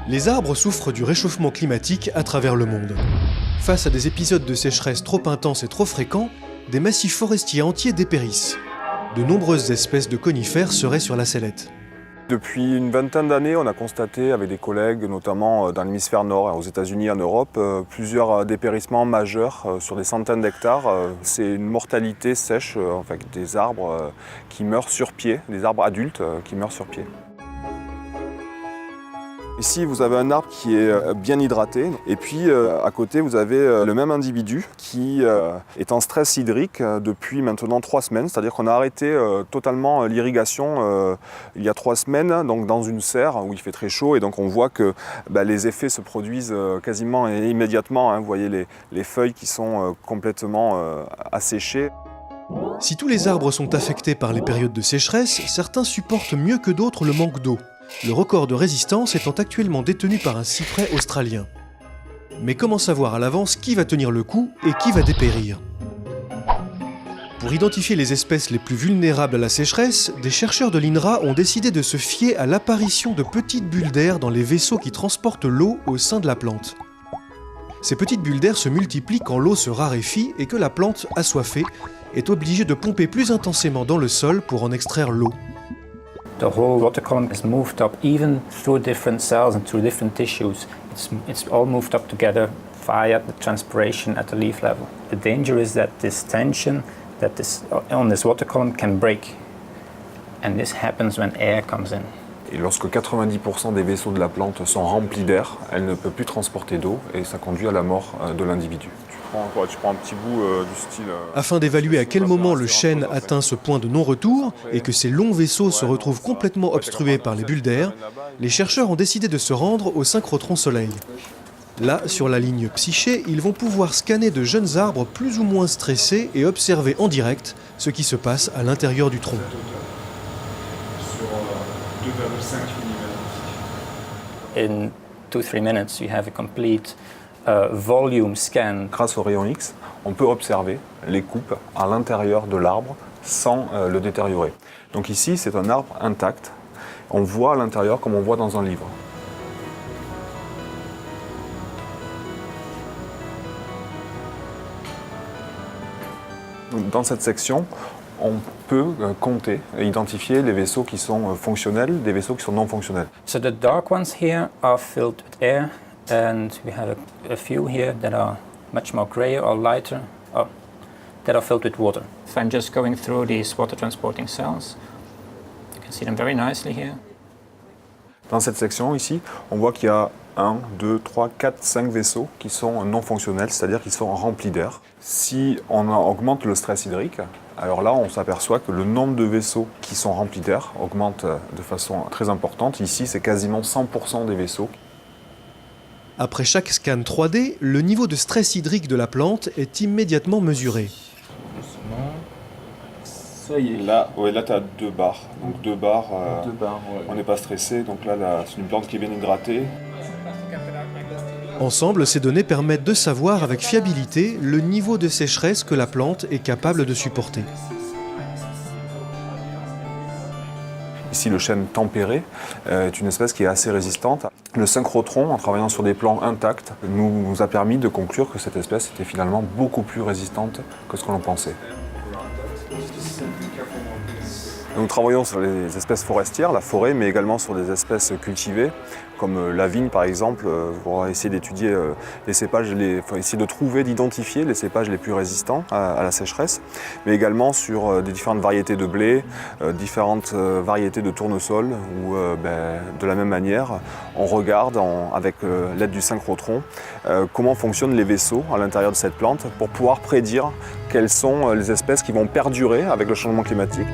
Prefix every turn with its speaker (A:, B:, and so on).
A: Les arbres souffrent du réchauffement climatique à travers le monde. Face à des épisodes de sécheresse trop intenses et trop fréquents, des massifs forestiers entiers dépérissent. De nombreuses espèces de conifères seraient sur la sellette.
B: Depuis une vingtaine d'années, on a constaté avec des collègues, notamment dans l'hémisphère nord, aux États-Unis et en Europe, plusieurs dépérissements majeurs sur des centaines d'hectares. C'est une mortalité sèche avec des arbres qui meurent sur pied, des arbres adultes qui meurent sur pied. Ici, vous avez un arbre qui est bien hydraté et puis à côté, vous avez le même individu qui est en stress hydrique depuis maintenant 3 semaines. C'est-à-dire qu'on a arrêté totalement l'irrigation il y a 3 semaines, donc dans une serre où il fait très chaud et donc on voit que les effets se produisent quasiment et immédiatement. Vous voyez les feuilles qui sont complètement asséchées.
A: Si tous les arbres sont affectés par les périodes de sécheresse, certains supportent mieux que d'autres le manque d'eau. Le record de résistance étant actuellement détenu par un cyprès australien. Mais comment savoir à l'avance qui va tenir le coup et qui va dépérir? Pour identifier les espèces les plus vulnérables à la sécheresse, des chercheurs de l'INRA ont décidé de se fier à l'apparition de petites bulles d'air dans les vaisseaux qui transportent l'eau au sein de la plante. Ces petites bulles d'air se multiplient quand l'eau se raréfie et que la plante, assoiffée, est obligée de pomper plus intensément dans le sol pour en extraire l'eau.
C: The whole water column is moved up, even through different cells and through different tissues. It's all moved up together via the transpiration at the leaf level. The danger is that this tension on this water column can break. And this happens when air comes in.
B: Et lorsque 90% des vaisseaux de la plante sont remplis d'air, elle ne peut plus transporter d'eau et ça conduit à la mort de l'individu. Tu prends un petit bout du style...
A: Afin d'évaluer à quel moment le chêne atteint ce point de non-retour et que ces longs vaisseaux se retrouvent complètement obstrués par les bulles d'air, les chercheurs ont décidé de se rendre au synchrotron Soleil. Là, sur la ligne Psyché, ils vont pouvoir scanner de jeunes arbres plus ou moins stressés et observer en direct ce qui se passe à l'intérieur du tronc.
D: Sur 2,5 mm.
C: In 2-3 minutes, you have a complete volume scan.
B: Grâce au rayon X, on peut observer les coupes à l'intérieur de l'arbre sans le détériorer. Donc ici, c'est un arbre intact. On voit à l'intérieur comme on voit dans un livre. Dans cette section, on peut compter et identifier les vaisseaux qui sont fonctionnels des vaisseaux qui sont non fonctionnels.
C: So the dark ones here are filled with air, and we have a few here that are much more grayer or lighter, that are filled with water. If I'm just going through these water transporting cells, you can see them very nicely here.
B: Dans cette section ici, on voit qu'il y a 1, 2, 3, 4, 5 vaisseaux qui sont non fonctionnels, c'est-à-dire qu'ils sont remplis d'air. Si on augmente le stress hydrique, alors là on s'aperçoit que le nombre de vaisseaux qui sont remplis d'air augmente de façon très importante. Ici c'est quasiment 100% des vaisseaux.
A: Après chaque scan 3D, le niveau de stress hydrique de la plante est immédiatement mesuré.
D: Ça y est. Là, tu as 2 bars. Donc 2 bars, on n'est pas stressé. Donc là, c'est une plante qui est bien hydratée.
A: Ensemble, ces données permettent de savoir avec fiabilité le niveau de sécheresse que la plante est capable de supporter.
B: Ici, le chêne tempéré est une espèce qui est assez résistante. Le synchrotron, en travaillant sur des plants intacts, nous a permis de conclure que cette espèce était finalement beaucoup plus résistante que ce que l'on pensait. Nous travaillons sur les espèces forestières, la forêt, mais également sur des espèces cultivées, comme la vigne par exemple, pour essayer d'étudier les cépages, essayer de trouver, d'identifier les cépages les plus résistants à la sécheresse, mais également sur des différentes variétés de blé, différentes variétés de tournesol, où de la même manière, on regarde avec l'aide du synchrotron comment fonctionnent les vaisseaux à l'intérieur de cette plante pour pouvoir prédire quelles sont les espèces qui vont perdurer avec le changement climatique.